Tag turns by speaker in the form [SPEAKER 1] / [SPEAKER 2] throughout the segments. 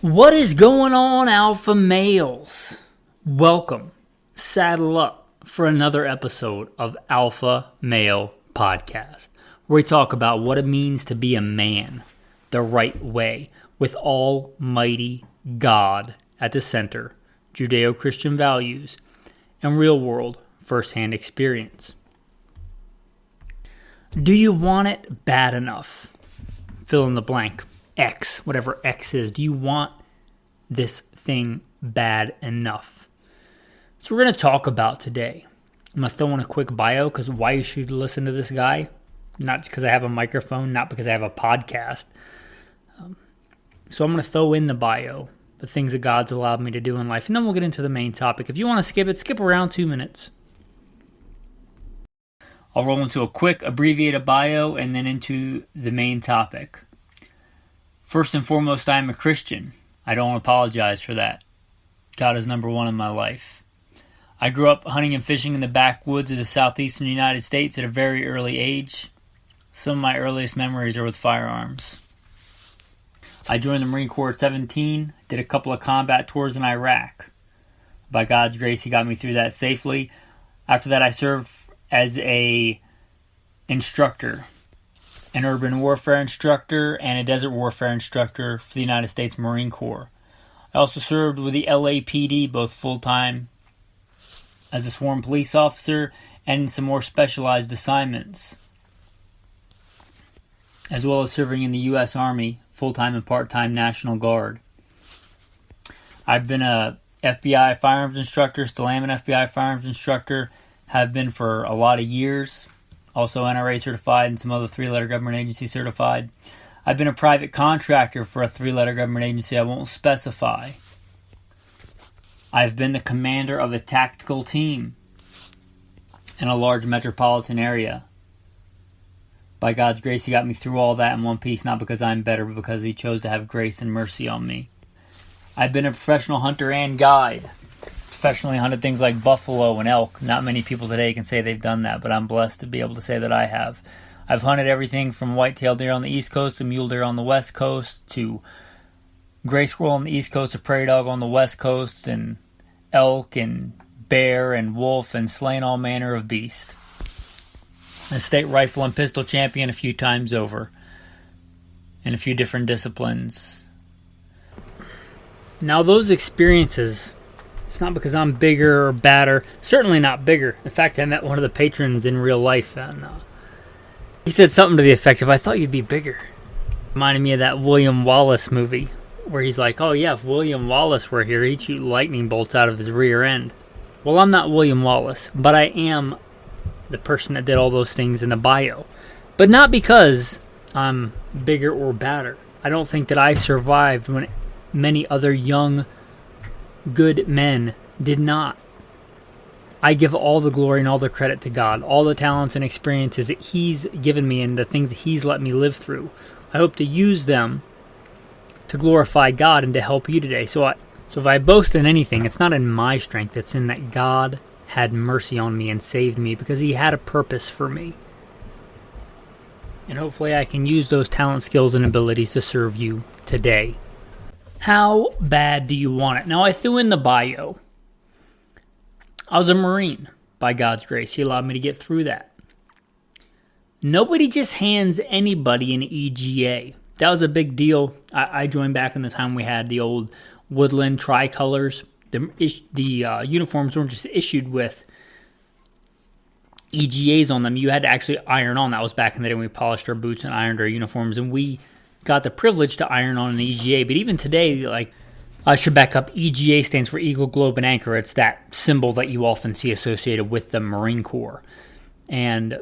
[SPEAKER 1] What is going on, alpha males? Welcome. Saddle up for another episode of Alpha Male Podcast, where we talk about what it means to be a man the right way, with Almighty God at the center, Judeo-Christian values, and real-world first-hand experience. Do you want it bad enough? Fill in the blank. X, whatever X is. Do you want this thing bad enough? So we're going to talk about today. I'm going to throw in a quick bio because why you should listen to this guy. Not because I have a microphone, not because I have a podcast. So I'm going to throw in the bio, the things that God's allowed me to do in life, and then we'll get into the main topic. If you want to skip it, skip around 2 minutes. I'll roll into a quick abbreviated bio and then into the main topic. First and foremost, I am a Christian. I don't apologize for that. God is number one in my life. I grew up hunting and fishing in the backwoods of the southeastern United States at a very early age. Some of my earliest memories are with firearms. I joined the Marine Corps at 17, did a couple of combat tours in Iraq. By God's grace, He got me through that safely. After that, I served as an instructor. An urban warfare instructor and a desert warfare instructor for the United States Marine Corps. I also served with the LAPD, both full-time as a sworn police officer and in some more specialized assignments, as well as serving in the U.S. Army, full-time and part-time National Guard. I've been a FBI firearms instructor, still am an FBI firearms instructor, have been for a lot of years. Also NRA certified and some other three-letter government agency certified. I've been a private contractor for a three-letter government agency I won't specify. I've been the commander of a tactical team in a large metropolitan area. By God's grace, He got me through all that in one piece, not because I'm better, but because He chose to have grace and mercy on me. I've been a professional hunter and guide. Professionally hunted things like buffalo and elk. Not many people today can say they've done that, but I'm blessed to be able to say that I have. I've hunted everything from white-tailed deer on the East Coast to mule deer on the West Coast to gray squirrel on the East Coast to prairie dog on the West Coast and elk and bear and wolf and slain all manner of beast. A state rifle and pistol champion a few times over in a few different disciplines. Now those experiences, it's not because I'm bigger or badder. Certainly not bigger. In fact, I met one of the patrons in real life, and he said something to the effect of, "I thought you'd be bigger." Reminded me of that William Wallace movie, where he's like, "Oh yeah, if William Wallace were here, he'd shoot lightning bolts out of his rear end." Well, I'm not William Wallace, but I am the person that did all those things in the bio. But not because I'm bigger or badder. I don't think that I survived when many other young good men did not. I give all the glory and all the credit to God, all the talents and experiences that He's given me and the things that He's let me live through. I hope to use them to glorify God and to help you today. So if I boast in anything, it's not in my strength, it's in that God had mercy on me and saved me because He had a purpose for me. And hopefully I can use those talents, skills, and abilities to serve you today. How bad do you want it? Now, I threw in the bio. I was a Marine, by God's grace. He allowed me to get through that. Nobody just hands anybody an EGA. That was a big deal. I joined back in the time we had the old woodland tricolors. The uniforms weren't just issued with EGAs on them. You had to actually iron on. That was back in the day when we polished our boots and ironed our uniforms, and we got the privilege to iron on an EGA. But even today, like, I should back up, EGA stands for Eagle, Globe, and Anchor. It's that symbol that you often see associated with the Marine Corps. And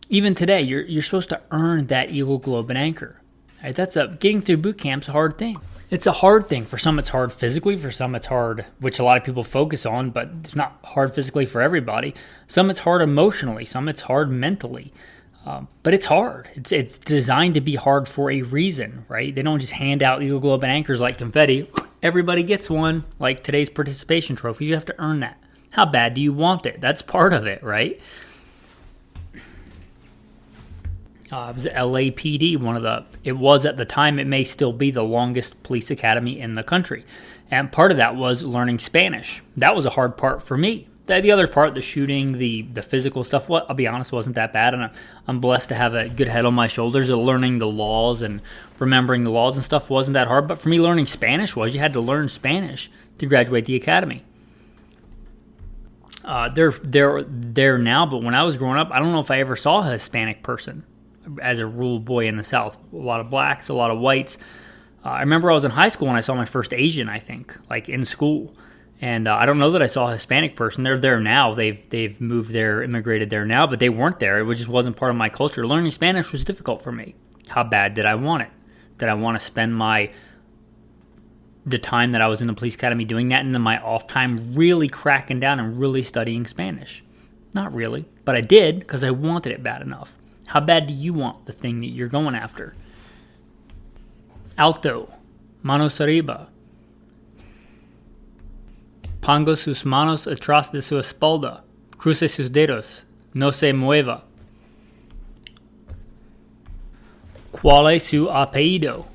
[SPEAKER 1] even today, you're supposed to earn that Eagle, Globe, and Anchor. Right? Getting through boot camp's a hard thing. It's a hard thing. For some, it's hard physically. For some, it's hard, which a lot of people focus on, but it's not hard physically for everybody. Some, it's hard emotionally. Some, it's hard mentally. But it's hard. It's designed to be hard for a reason, right? They don't just hand out Eagle, Globe, and Anchors like confetti. Everybody gets one, like today's participation trophy. You have to earn that. How bad do you want it? That's part of it, right? It was LAPD, it was at the time, it may still be the longest police academy in the country. And part of that was learning Spanish. That was a hard part for me. The other part, the shooting, the physical stuff, I'll be honest, wasn't that bad. And I'm blessed to have a good head on my shoulders. Learning the laws and remembering the laws and stuff wasn't that hard. But for me, learning Spanish you had to learn Spanish to graduate the academy. They're there now, but when I was growing up, I don't know if I ever saw a Hispanic person as a rural boy in the South. A lot of blacks, a lot of whites. I remember I was in high school when I saw my first Asian, I think, like in school. And I don't know that I saw a Hispanic person. They're there now. They've moved there, immigrated there now, but they weren't there. It just wasn't part of my culture. Learning Spanish was difficult for me. How bad did I want it? Did I want to spend the time that I was in the police academy doing that, and then my off time really cracking down and really studying Spanish? Not really, but I did because I wanted it bad enough. How bad do you want the thing that you're going after? Alto, manos arriba. Ponga sus manos atrás de su espalda. Cruce sus dedos. No se mueva. ¿Cuál es su apellido?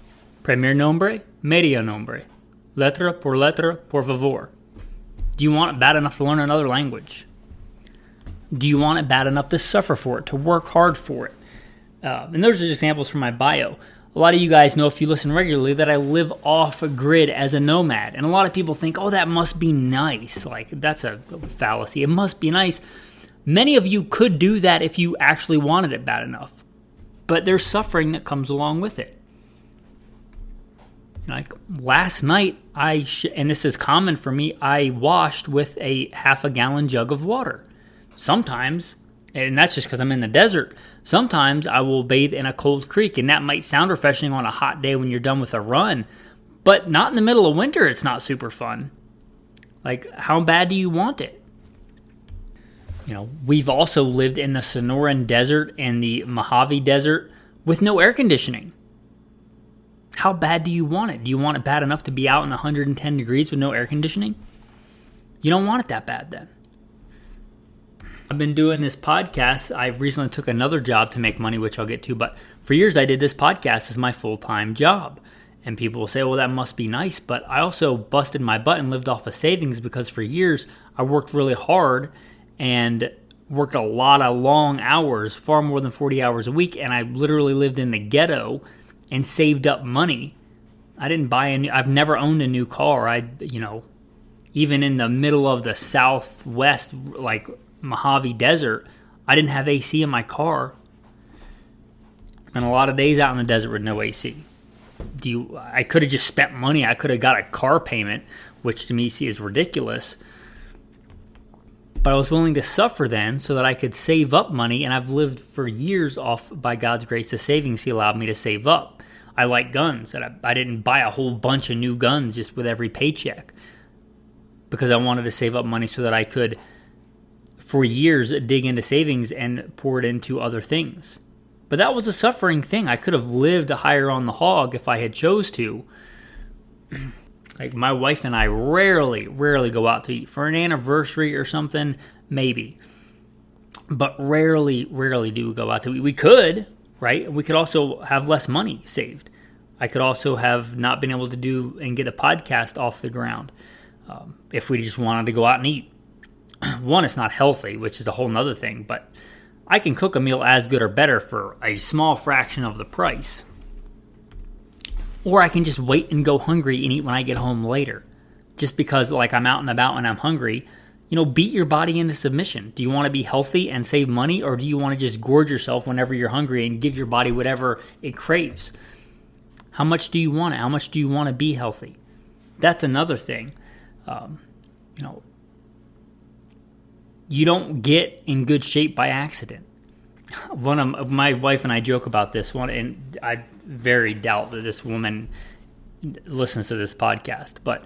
[SPEAKER 1] Primer nombre, medio nombre. Letra por favor. Do you want it bad enough to learn another language? Do you want it bad enough to suffer for it, to work hard for it? And those are just examples from my bio. A lot of you guys know, if you listen regularly, that I live off a grid as a nomad. And a lot of people think, oh, that must be nice. Like, that's a fallacy. It must be nice. Many of you could do that if you actually wanted it bad enough. But there's suffering that comes along with it. Like last night, and this is common for me, I washed with a half a gallon jug of water. Sometimes, and that's just because I'm in the desert, sometimes I will bathe in a cold creek, and that might sound refreshing on a hot day when you're done with a run, but not in the middle of winter. It's not super fun. Like, how bad do you want it? We've also lived in the Sonoran Desert and the Mojave Desert with no air conditioning. How bad do you want it? Do you want it bad enough to be out in 110 degrees with no air conditioning? You don't want it that bad then. I've been doing this podcast. I recently took another job to make money, which I'll get to, but for years I did this podcast as my full-time job. And people will say, well, that must be nice, but I also busted my butt and lived off of savings because for years I worked really hard and worked a lot of long hours, far more than 40 hours a week, and I literally lived in the ghetto and saved up money. I've never owned a new car. Even in the middle of the Southwest, like Mojave Desert, I didn't have AC in my car. And a lot of days out in the desert with no AC. I could have just spent money. I could have got a car payment, which to me is ridiculous. But I was willing to suffer then so that I could save up money, and I've lived for years off, by God's grace, the savings He allowed me to save up. I like guns, and I didn't buy a whole bunch of new guns just with every paycheck because I wanted to save up money so that I could, for years, dig into savings and pour it into other things. But that was a suffering thing. I could have lived higher on the hog if I had chose to. Like, my wife and I rarely go out to eat. For an anniversary or something, maybe. But rarely do we go out to eat. We could, right? We could also have less money saved. I could also have not been able to do and get a podcast off the ground if we just wanted to go out and eat. One, it's not healthy, which is a whole nother thing, but I can cook a meal as good or better for a small fraction of the price. Or I can just wait and go hungry and eat when I get home later. Just because, like, I'm out and about and I'm hungry. Beat your body into submission. Do you want to be healthy and save money, or do you want to just gorge yourself whenever you're hungry and give your body whatever it craves? How much do you want it? How much do you want to be healthy? That's another thing. You don't get in good shape by accident. My wife and I joke about this one, and I very doubt that this woman listens to this podcast. But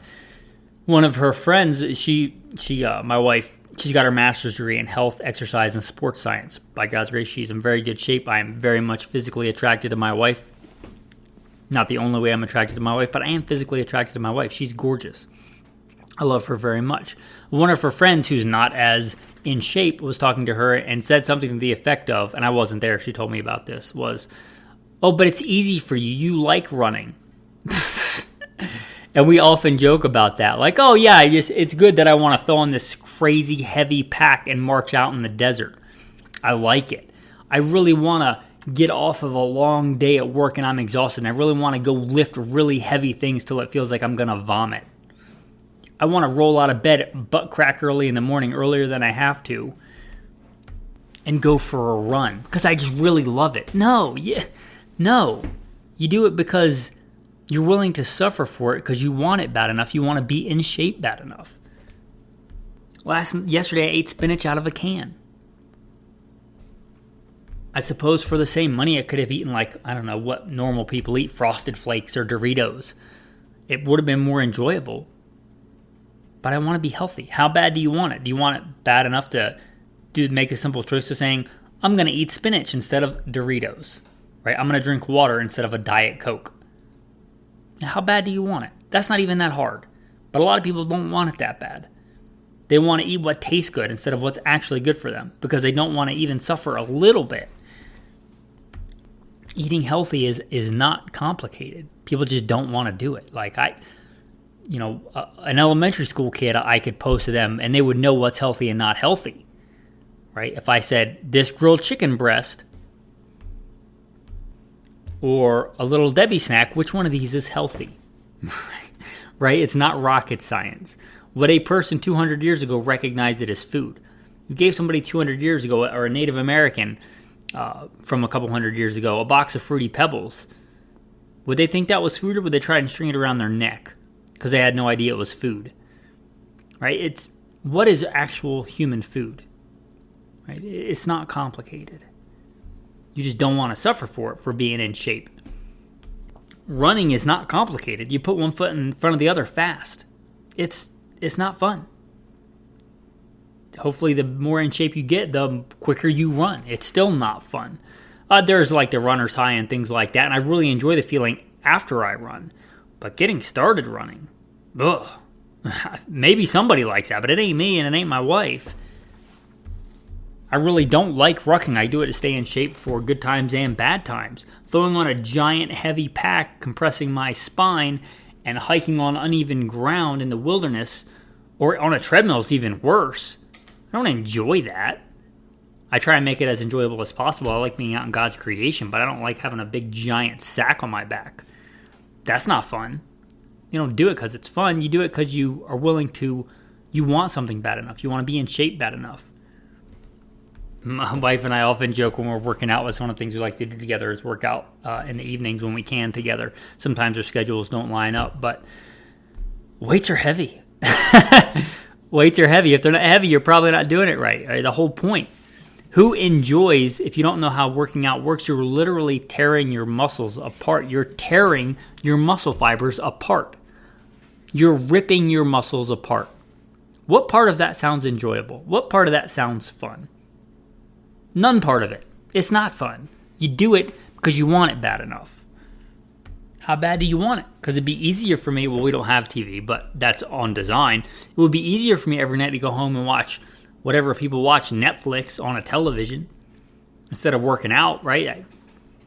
[SPEAKER 1] one of her friends, my wife, she's got her master's degree in health, exercise, and sports science. By God's grace, she's in very good shape. I am very much physically attracted to my wife. Not the only way I'm attracted to my wife, but I am physically attracted to my wife. She's gorgeous. I love her very much. One of her friends who's not as in shape was talking to her and said something to the effect of, and I wasn't there, she told me about this, was, "Oh, but it's easy for you. You like running." And we often joke about that. Like, oh yeah, it's good that I want to throw on this crazy heavy pack and march out in the desert. I like it. I really want to get off of a long day at work and I'm exhausted. And I really want to go lift really heavy things till it feels like I'm going to vomit. I want to roll out of bed butt crack early in the morning, earlier than I have to, and go for a run because I just really love it. No. You do it because you're willing to suffer for it because you want it bad enough. You want to be in shape bad enough. Yesterday I ate spinach out of a can. I suppose for the same money I could have eaten, like, I don't know what normal people eat, Frosted Flakes or Doritos. It would have been more enjoyable. But I want to be healthy. How bad do you want it? Do you want it bad enough to make a simple choice of saying, I'm going to eat spinach instead of Doritos, right? I'm going to drink water instead of a Diet Coke. How bad do you want it? That's not even that hard. But a lot of people don't want it that bad. They want to eat what tastes good instead of what's actually good for them because they don't want to even suffer a little bit. Eating healthy is not complicated. People just don't want to do it. Like an elementary school kid, I could post to them and they would know what's healthy and not healthy, right? If I said this grilled chicken breast or a Little Debbie snack, which one of these is healthy? Right? It's not rocket science. What a person 200 years ago recognized it as food. You gave somebody 200 years ago, or a Native American from a couple hundred years ago, a box of Fruity Pebbles. Would they think that was food, or would they try and string it around their neck because they had no idea it was food? Right? What is actual human food? Right? It's not complicated. You just don't want to suffer for it, for being in shape. Running is not complicated. You put one foot in front of the other fast. It's not fun. Hopefully the more in shape you get, the quicker you run. It's still not fun. There's like the runner's high and things like that, and I really enjoy the feeling after I run. But getting started running, ugh. Maybe somebody likes that, but it ain't me and it ain't my wife. I really don't like rucking. I do it to stay in shape for good times and bad times. Throwing on a giant heavy pack, compressing my spine, and hiking on uneven ground in the wilderness, or on a treadmill is even worse. I don't enjoy that. I try and make it as enjoyable as possible. I like being out in God's creation, but I don't like having a big giant sack on my back. That's not fun. You don't do it because it's fun. You do it because you are willing to, you want something bad enough. You want to be in shape bad enough. My wife and I often joke when we're working out. It's one of the things we like to do together is work out in the evenings when we can together. Sometimes our schedules don't line up, but weights are heavy. Weights are heavy. If they're not heavy, you're probably not doing it right? The whole point. Who enjoys, if you don't know how working out works, you're literally tearing your muscles apart. You're tearing your muscle fibers apart. You're ripping your muscles apart. What part of that sounds enjoyable? What part of that sounds fun? None part of it. It's not fun. You do it because you want it bad enough. How bad do you want it? Because it'd be easier for me, well, we don't have TV, but that's on design. It would be easier for me every night to go home and watch whatever people watch, Netflix on a television, instead of working out, right?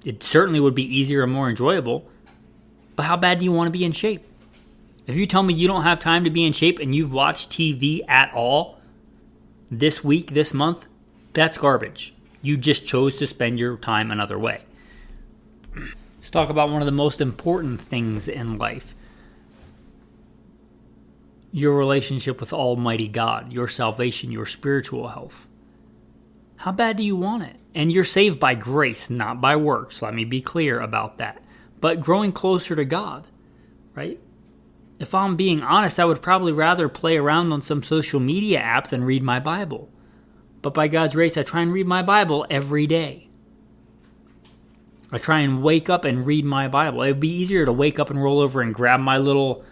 [SPEAKER 1] It certainly would be easier and more enjoyable. But how bad do you want to be in shape? If you tell me you don't have time to be in shape and you've watched TV at all this week, this month, that's garbage. You just chose to spend your time another way. Let's talk about one of the most important things in life. Your relationship with Almighty God, your salvation, your spiritual health. How bad do you want it? And you're saved by grace, not by works. Let me be clear about that. But growing closer to God, right? If I'm being honest, I would probably rather play around on some social media app than read my Bible. But by God's grace, I try and read my Bible every day. I try and wake up and read my Bible. It would be easier to wake up and roll over and grab my little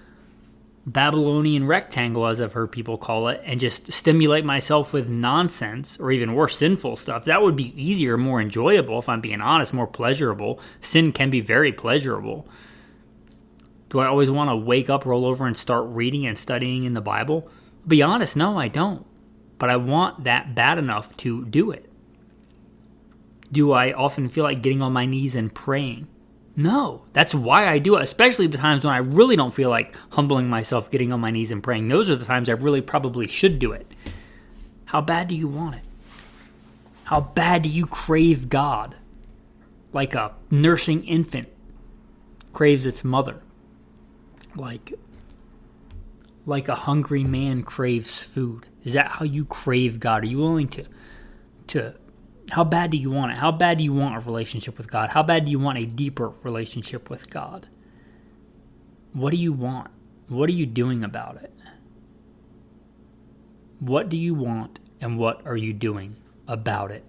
[SPEAKER 1] Babylonian rectangle, as I've heard people call it, and just stimulate myself with nonsense, or even worse, sinful stuff. That would be easier, more enjoyable, if I'm being honest, more pleasurable. Sin can be very pleasurable. Do I always want to wake up, roll over, and start reading and studying in the Bible? Be honest, no, I don't. but I want that bad enough to do it. Do I often feel like getting on my knees and praying? No, that's why I do it, especially the times when I really don't feel like humbling myself, getting on my knees and praying. Those are the times I really probably should do it. How bad do you want it? How bad do you crave God? Like a nursing infant craves its mother. Like a hungry man craves food. Is that how you crave God? Are you willing to how bad do you want it? How bad do you want a relationship with God? How bad do you want a deeper relationship with God? What do you want? What are you doing about it? What do you want and what are you doing about it?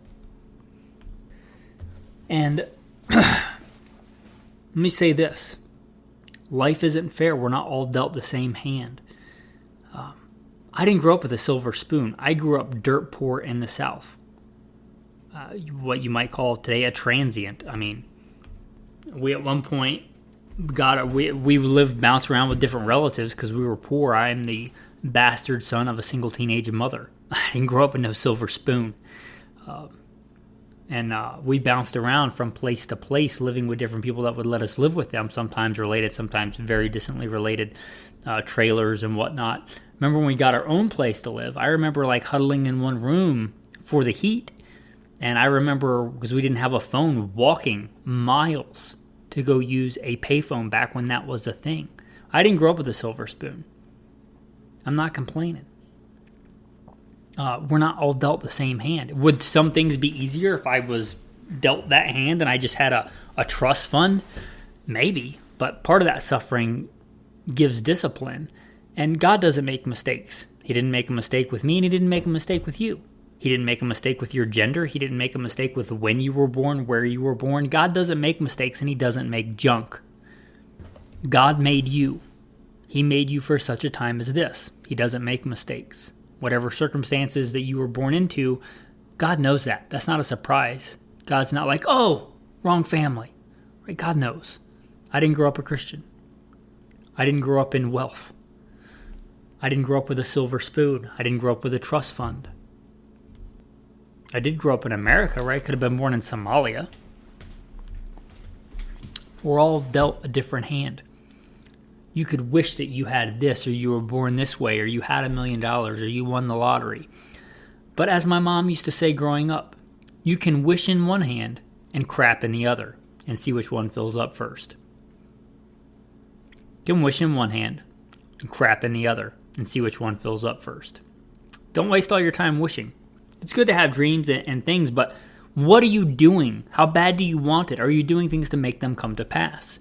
[SPEAKER 1] And let me say this. Life isn't fair. We're not all dealt the same hand. I didn't grow up with a silver spoon. I grew up dirt poor in the South. What you might call today a transient. I mean, we at one point we lived, bounced around with different relatives because we were poor. I am the bastard son of a single teenage mother. I didn't grow up with no silver spoon. And we bounced around from place to place, living with different people that would let us live with them, sometimes related, sometimes very distantly related, trailers and whatnot. Remember when we got our own place to live, I remember like huddling in one room for the heat. And I remember, because we didn't have a phone, walking miles to go use a payphone back when that was a thing. I didn't grow up with a silver spoon. I'm not complaining. We're not all dealt the same hand. Would some things be easier if I was dealt that hand and I just had a trust fund? Maybe. But part of that suffering gives discipline. And God doesn't make mistakes. He didn't make a mistake with me, and he didn't make a mistake with you. He didn't make a mistake with your gender. He didn't make a mistake with when you were born, where you were born. God doesn't make mistakes, and he doesn't make junk. God made you. He made you for such a time as this. He doesn't make mistakes. Whatever circumstances that you were born into, God knows that. That's not a surprise. God's not like, oh, wrong family. Right? God knows. I didn't grow up a Christian. I didn't grow up in wealth. I didn't grow up with a silver spoon. I didn't grow up with a trust fund. I did grow up in America, right? Could have been born in Somalia. We're all dealt a different hand. You could wish that you had this, or you were born this way, or you had $1 million, or you won the lottery. But as my mom used to say growing up, you can wish in one hand and crap in the other, and see which one fills up first. You can wish in one hand and crap in the other, and see which one fills up first. Don't waste all your time wishing. It's good to have dreams and things, but what are you doing? How bad do you want it? Are you doing things to make them come to pass?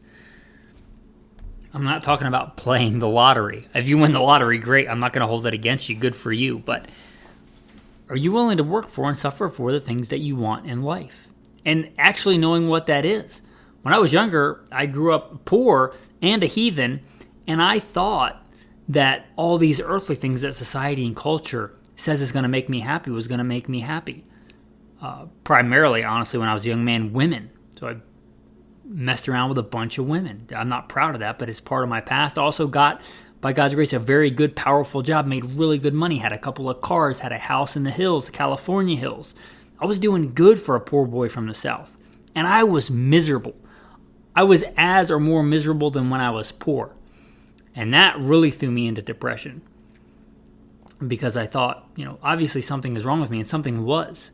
[SPEAKER 1] I'm not talking about playing the lottery. If you win the lottery, great. I'm not going to hold that against you. Good for you. But are you willing to work for and suffer for the things that you want in life? And actually knowing what that is. When I was younger, I grew up poor and a heathen, and I thought that all these earthly things that society and culture says is going to make me happy was going to make me happy. Primarily, honestly, when I was a young man, women. So I messed around with a bunch of women. I'm not proud of that, but it's part of my past. I also got, by God's grace, a very good, powerful job, made really good money, had a couple of cars, had a house in the hills, the California hills. I was doing good for a poor boy from the South. And I was miserable. I was as or more miserable than when I was poor. And that really threw me into depression. Because I thought, obviously something is wrong with me, and something was.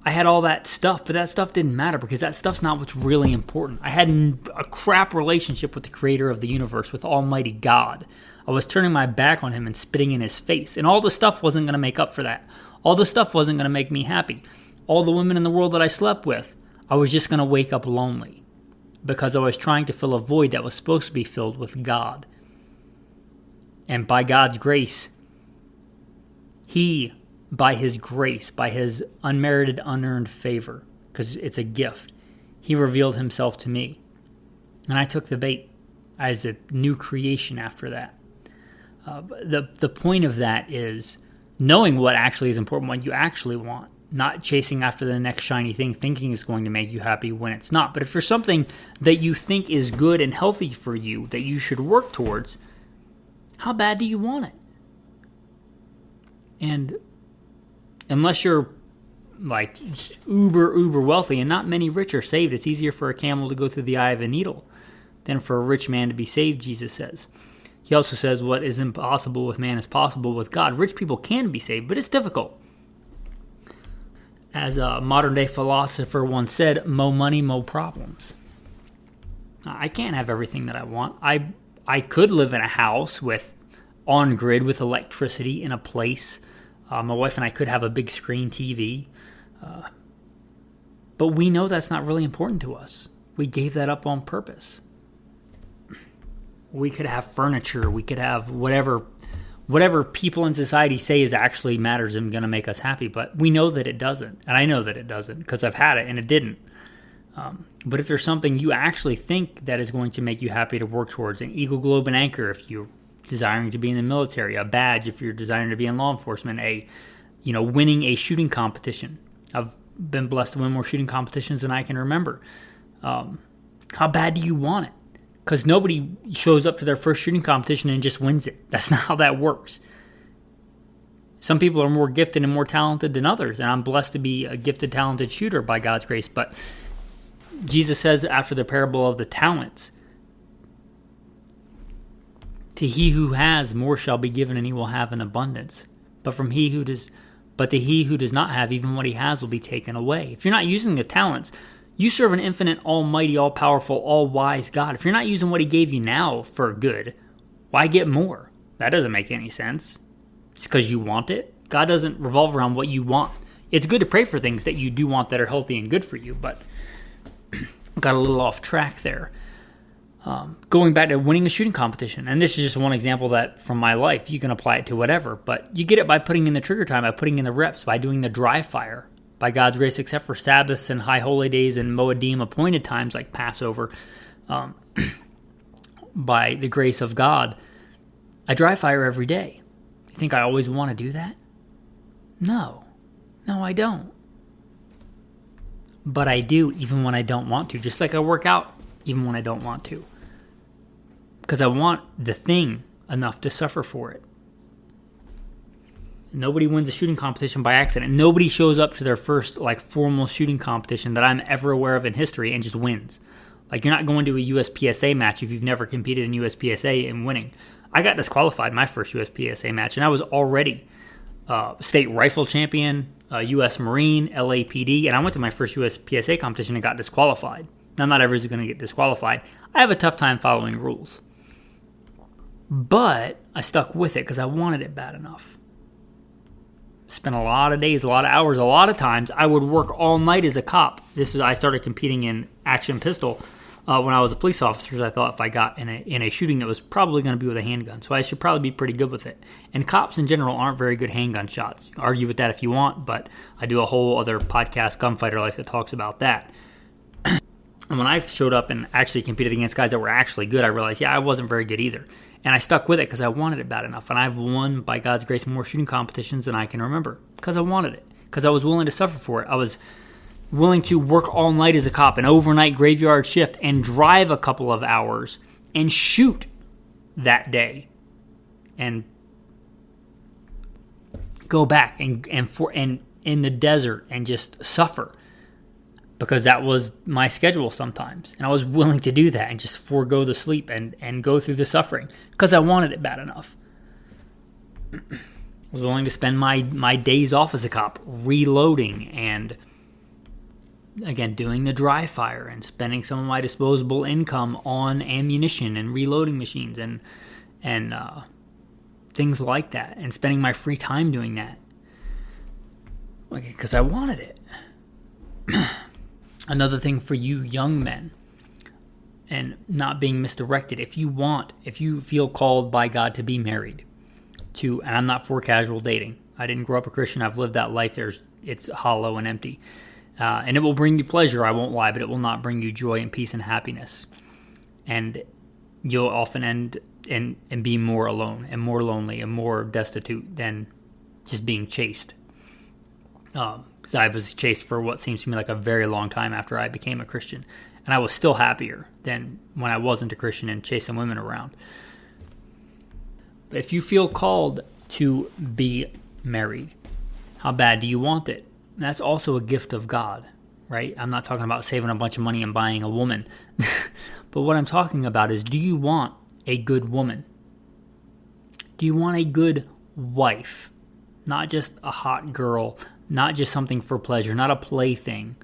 [SPEAKER 1] I had all that stuff, but that stuff didn't matter because that stuff's not what's really important. I had a crap relationship with the creator of the universe, with Almighty God. I was turning my back on him and spitting in his face, and all the stuff wasn't going to make up for that. All the stuff wasn't going to make me happy. All the women in the world that I slept with, I was just going to wake up lonely because I was trying to fill a void that was supposed to be filled with God. And by God's grace, He, by His grace, by His unmerited, unearned favor, because it's a gift, He revealed Himself to me. And I took the bait as a new creation after that. The point of that is knowing what actually is important, what you actually want, not chasing after the next shiny thing, thinking it's going to make you happy when it's not. But if there's something that you think is good and healthy for you that you should work towards, how bad do you want it? And Unless you're like uber wealthy, and not many rich are saved. It's easier for a camel to go through the eye of a needle than for a rich man to be saved, Jesus says. He also says what is impossible with man is possible with God. Rich people can be saved, but it's difficult. As a modern-day philosopher once said, mo money, mo problems. I can't have everything that I want. I could live in a house with on-grid with electricity in a place. My wife and I could have a big screen TV. But we know that's not really important to us. We gave that up on purpose. We could have furniture. We could have whatever people in society say is actually matters and going to make us happy. But we know that it doesn't. And I know that it doesn't because I've had it and it didn't. But if there's something you actually think that is going to make you happy to work towards, an Eagle, Globe, and Anchor if you're desiring to be in the military, a badge if you're desiring to be in law enforcement, winning a shooting competition. I've been blessed to win more shooting competitions than I can remember. How bad do you want it? Because nobody shows up to their first shooting competition and just wins it. That's not how that works. Some people are more gifted and more talented than others, and I'm blessed to be a gifted, talented shooter by God's grace. But Jesus says after the parable of the talents, to he who has, more shall be given, and he will have an abundance. But to he who does not have, even what he has will be taken away. If you're not using the talents, you serve an infinite, almighty, all-powerful, all-wise God. If you're not using what he gave you now for good, why get more? That doesn't make any sense. It's because you want it. God doesn't revolve around what you want. It's good to pray for things that you do want that are healthy and good for you, but got a little off track there. Going back to winning a shooting competition, and this is just one example that from my life, you can apply it to whatever, but you get it by putting in the trigger time, by putting in the reps, by doing the dry fire. By God's grace, except for Sabbaths and high holy days and Moedim appointed times like Passover, by the grace of God, I dry fire every day. You think I always want to do that? No, I don't. But I do even when I don't want to, just like I work out even when I don't want to. Because I want the thing enough to suffer for it. Nobody wins a shooting competition by accident. Nobody shows up to their first formal shooting competition that I'm ever aware of in history and just wins. You're not going to a USPSA match if you've never competed in USPSA and winning. I got disqualified my first USPSA match, and I was already state rifle champion, U.S. Marine, LAPD, and I went to my first USPSA competition and got disqualified. Now, not everyone's going to get disqualified. I have a tough time following rules. But I stuck with it because I wanted it bad enough. Spent a lot of days, a lot of hours, a lot of times. I would work all night as a cop. I started competing in action pistol when I was a police officer. I thought if I got in a shooting that was probably going to be with a handgun, so I should probably be pretty good with it. And cops in general aren't very good handgun shots. You can argue with that if you want, but I do a whole other podcast, Gunfighter Life, that talks about that. And when I showed up and actually competed against guys that were actually good, I realized, I wasn't very good either. And I stuck with it because I wanted it bad enough. And I've won, by God's grace, more shooting competitions than I can remember because I wanted it, because I was willing to suffer for it. I was willing to work all night as a cop, an overnight graveyard shift, and drive a couple of hours and shoot that day and go back and in the desert and just suffer. Because that was my schedule sometimes. And I was willing to do that and just forego the sleep and go through the suffering. Because I wanted it bad enough. I was willing to spend my days off as a cop reloading and, again, doing the dry fire and spending some of my disposable income on ammunition and reloading machines and things like that. And spending my free time doing that. Because I wanted it. Another thing for you young men, and not being misdirected, if you feel called by God to be married, and I'm not for casual dating. I didn't grow up a Christian. I've lived that life. It's hollow and empty. And it will bring you pleasure, I won't lie, but it will not bring you joy and peace and happiness. And you'll often end and be more alone and more lonely and more destitute than just being chaste. Because I was chaste for what seems to me like a very long time after I became a Christian. And I was still happier than when I wasn't a Christian and chasing women around. But if you feel called to be married, How bad do you want it? That's also a gift of God, right? I'm not talking about saving a bunch of money and buying a woman. But what I'm talking about is, do you want a good woman? Do you want a good wife? Not just a hot girl, not just something for pleasure, not a plaything.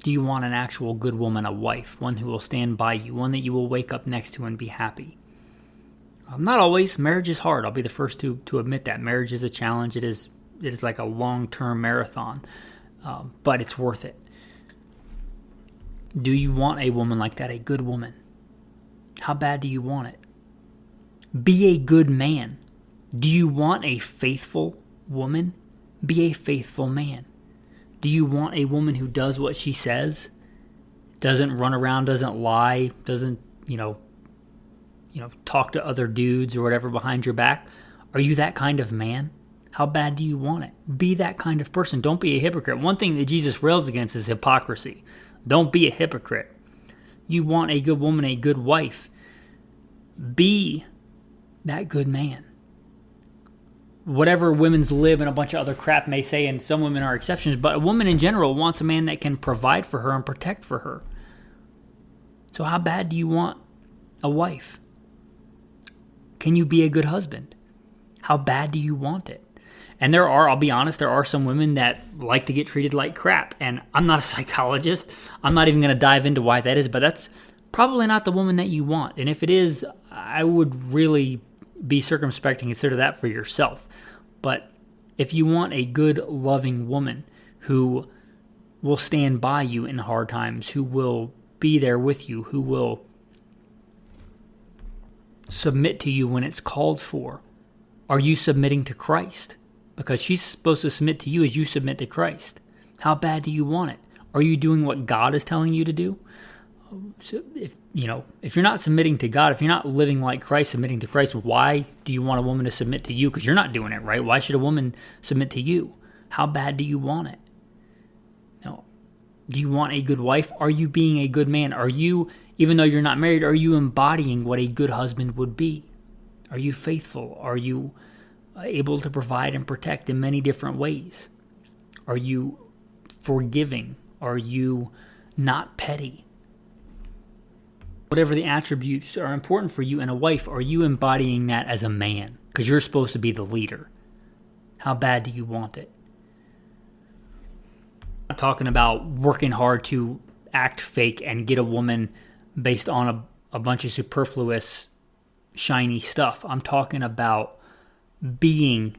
[SPEAKER 1] Do you want an actual good woman, a wife, one who will stand by you, one that you will wake up next to and be happy? Not always. Marriage is hard. I'll be the first to admit that. Marriage is a challenge. It is like a long-term marathon, but it's worth it. Do you want a woman like that, a good woman? How bad do you want it? Be a good man. Do you want a faithful woman? Be a faithful man. Do you want a woman who does what she says? Doesn't run around, doesn't lie, doesn't, talk to other dudes or whatever behind your back? Are you that kind of man? How bad do you want it? Be that kind of person. Don't be a hypocrite. One thing that Jesus rails against is hypocrisy. Don't be a hypocrite. You want a good woman, a good wife. Be that good man. Whatever women's lib and a bunch of other crap may say, and some women are exceptions, but a woman in general wants a man that can provide for her and protect for her. So how bad do you want a wife? Can you be a good husband? How bad do you want it? And I'll be honest, there are some women that like to get treated like crap. And I'm not a psychologist. I'm not even going to dive into why that is, but that's probably not the woman that you want. And if it is, I would really be circumspect and consider that for yourself. But if you want a good, loving woman who will stand by you in hard times, who will be there with you, who will submit to you when it's called for, are you submitting to Christ? Because she's supposed to submit to you as you submit to Christ. How bad do you want it? Are you doing what God is telling you to do? So if you're not submitting to God, if you're not living like Christ, submitting to Christ, why do you want a woman to submit to you? Because you're not doing it right. Why should a woman submit to you? How bad do you want it? Now, do you want a good wife? Are you being a good man? Are you, even though you're not married, are you embodying what a good husband would be? Are you faithful? Are you able to provide and protect in many different ways? Are you forgiving? Are you not petty? Whatever the attributes are important for you in a wife, are you embodying that as a man? Because you're supposed to be the leader. How bad do you want it? I'm not talking about working hard to act fake and get a woman based on a bunch of superfluous, shiny stuff. I'm talking about being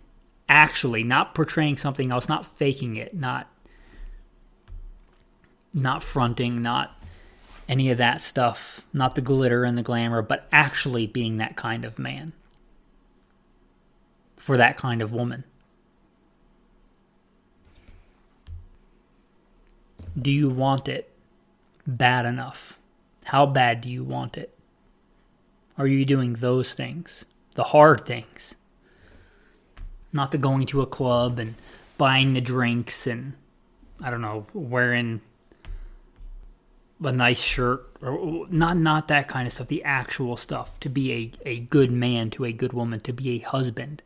[SPEAKER 1] actually, not portraying something else, not faking it, not fronting, not any of that stuff, not the glitter and the glamour, but actually being that kind of man for that kind of woman. Do you want it bad enough? How bad do you want it? Are you doing those things, the hard things? Not the going to a club and buying the drinks and, wearing a nice shirt, or not that kind of stuff, the actual stuff, to be a good man to a good woman, to be a husband.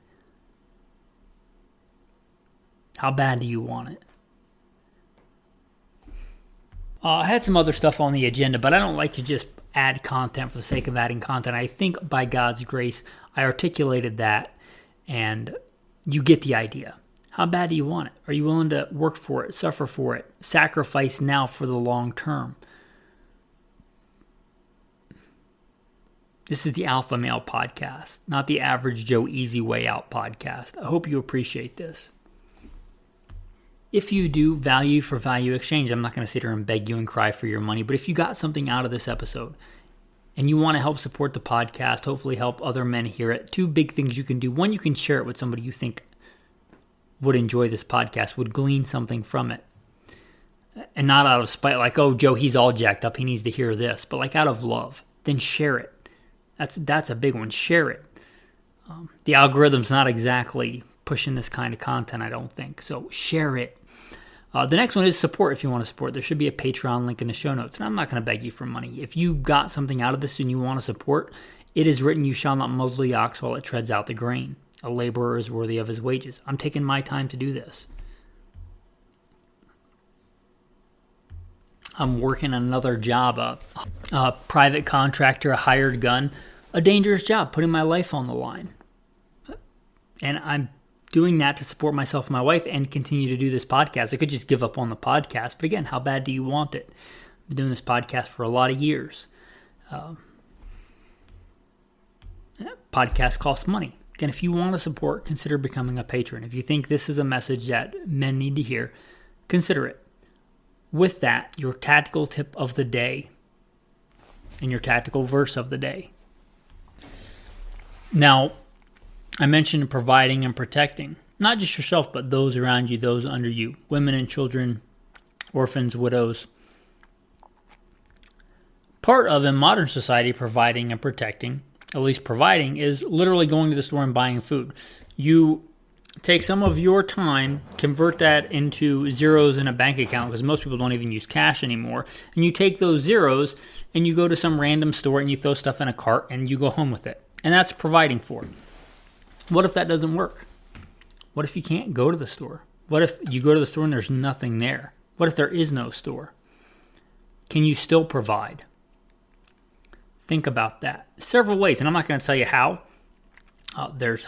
[SPEAKER 1] How bad do you want it? I had some other stuff on the agenda, but I don't like to just add content for the sake of adding content. I think by God's grace, I articulated that, and you get the idea. How bad do you want it? Are you willing to work for it, suffer for it, sacrifice now for the long term? This is the Alpha Male Podcast, not the Average Joe Easy Way Out podcast. I hope you appreciate this. If you do, value for value exchange. I'm not going to sit here and beg you and cry for your money, but if you got something out of this episode and you want to help support the podcast, hopefully help other men hear it, two big things you can do. One, you can share it with somebody you think would enjoy this podcast, would glean something from it. And not out of spite, like, oh, Joe, he's all jacked up, he needs to hear this. But like out of love, then share it. That's a big one. Share it. The algorithm's not exactly pushing this kind of content, I don't think. So share it. The next one is support if you want to support. There should be a Patreon link in the show notes. And I'm not going to beg you for money. If you got something out of this and you want to support, it is written, you shall not muzzle the ox while it treads out the grain. A laborer is worthy of his wages. I'm taking my time to do this. I'm working another job, a private contractor, a hired gun, a dangerous job, putting my life on the line. And I'm doing that to support myself and my wife and continue to do this podcast. I could just give up on the podcast, but again, how bad do you want it? I've been doing this podcast for a lot of years. Podcasts cost money. Again, if you want to support, consider becoming a patron. If you think this is a message that men need to hear, consider it. With that, your tactical tip of the day and your tactical verse of the day. Now, I mentioned providing and protecting, not just yourself, but those around you, those under you, women and children, orphans, widows. Part of, in modern society, providing and protecting, at least providing, is literally going to the store and buying food. You take some of your time, convert that into zeros in a bank account, because most people don't even use cash anymore, and you take those zeros and you go to some random store and you throw stuff in a cart and you go home with it. And that's providing for. What if that doesn't work? What if you can't go to the store? What if you go to the store and there's nothing there? What if there is no store? Can you still provide? Think about that. Several ways, and I'm not going to tell you how. There's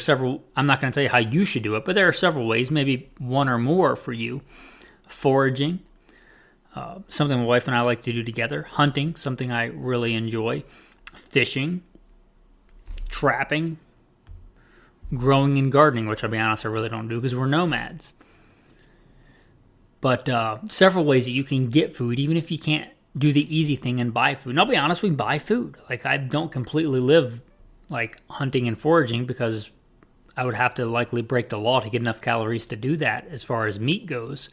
[SPEAKER 1] several. I'm not going to tell you how you should do it, but there are several ways, maybe one or more for you. Foraging, something my wife and I like to do together. Hunting, something I really enjoy. Fishing, trapping, growing and gardening, which I'll be honest, I really don't do because we're nomads. But several ways that you can get food, even if you can't do the easy thing and buy food. And I'll be honest, we buy food. Like, I don't completely live like hunting and foraging because I would have to likely break the law to get enough calories to do that as far as meat goes.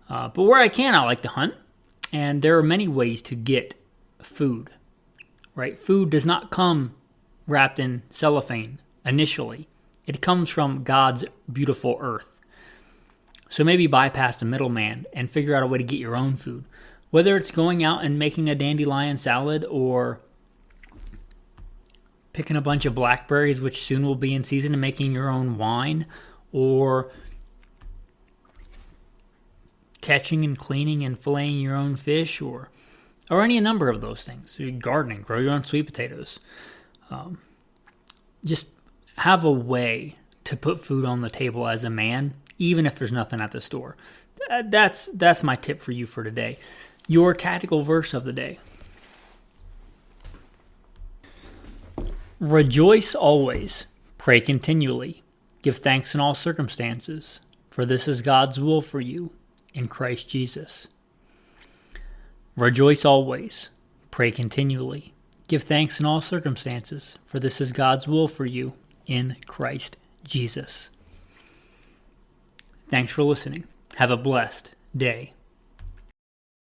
[SPEAKER 1] But where I can, I like to hunt. And there are many ways to get food, right? Food does not come wrapped in cellophane initially. It comes from God's beautiful earth. So maybe bypass the middleman and figure out a way to get your own food. Whether it's going out and making a dandelion salad or picking a bunch of blackberries, which soon will be in season, and making your own wine, or catching and cleaning and filleting your own fish, or any number of those things. So gardening, grow your own sweet potatoes. Just have a way to put food on the table as a man, even if there's nothing at the store. That's my tip for you for today. Your tactical verse of the day. Rejoice always, pray continually, give thanks in all circumstances, for this is God's will for you in Christ Jesus. Rejoice always, pray continually, give thanks in all circumstances, for this is God's will for you in Christ Jesus. Thanks for listening. Have a blessed day.